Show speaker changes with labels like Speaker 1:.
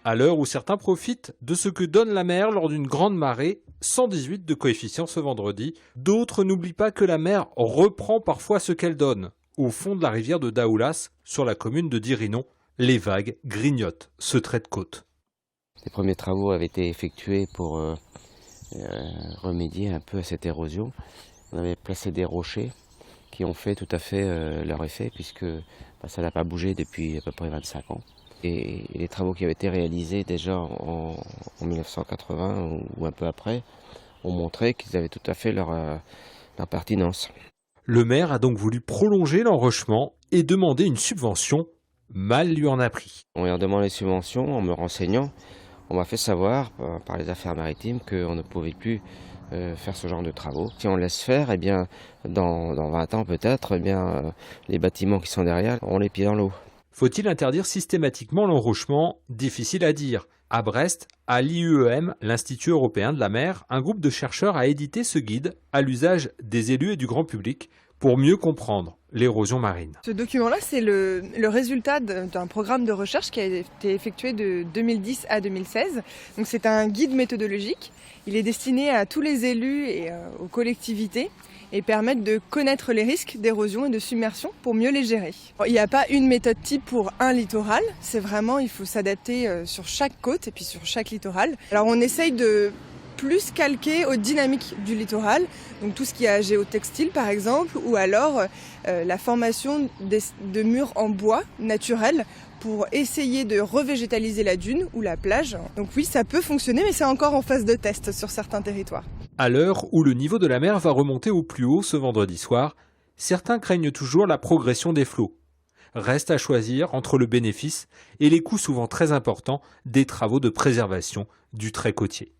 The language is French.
Speaker 1: À l'heure où certains profitent de ce que donne la mer lors d'une grande marée, 118 de coefficient ce vendredi, d'autres n'oublient pas que la mer reprend parfois ce qu'elle donne. Au fond de la rivière de Daoulas, sur la commune de Dirinon, les vagues grignotent ce trait de côte.
Speaker 2: Les premiers travaux avaient été effectués pour remédier un peu à cette érosion. On avait placé des rochers qui ont fait tout à fait leur effet puisque ça n'a pas bougé depuis à peu près 25 ans. Et les travaux qui avaient été réalisés déjà en 1980 ou un peu après ont montré qu'ils avaient tout à fait leur pertinence.
Speaker 1: Le maire a donc voulu prolonger l'enrochement et demander une subvention. Mal lui en a pris.
Speaker 2: En leur demandant les subventions, en me renseignant, on m'a fait savoir par les affaires maritimes qu'on ne pouvait plus faire ce genre de travaux. Si on laisse faire, eh bien, dans 20 ans peut-être, les bâtiments qui sont derrière ont les pieds dans l'eau.
Speaker 1: Faut-il interdire systématiquement l'enrochement? Difficile à dire. À Brest, à l'IEM, l'Institut européen de la mer, un groupe de chercheurs a édité ce guide à l'usage des élus et du grand public pour mieux comprendre l'érosion marine.
Speaker 3: Ce document-là, c'est le résultat d'un programme de recherche qui a été effectué de 2010 à 2016. Donc c'est un guide méthodologique. Il est destiné à tous les élus et aux collectivités et permettre de connaître les risques d'érosion et de submersion pour mieux les gérer. Il n'y a pas une méthode type pour un littoral, c'est vraiment, il faut s'adapter sur chaque côte et puis sur chaque littoral. Alors on essaye de plus calquer aux dynamiques du littoral, donc tout ce qui est géotextile par exemple, ou alors la formation de murs en bois naturels pour essayer de revégétaliser la dune ou la plage. Donc oui, ça peut fonctionner, mais c'est encore en phase de test sur certains territoires.
Speaker 1: À l'heure où le niveau de la mer va remonter au plus haut ce vendredi soir, certains craignent toujours la progression des flots. Reste à choisir entre le bénéfice et les coûts souvent très importants des travaux de préservation du trait côtier.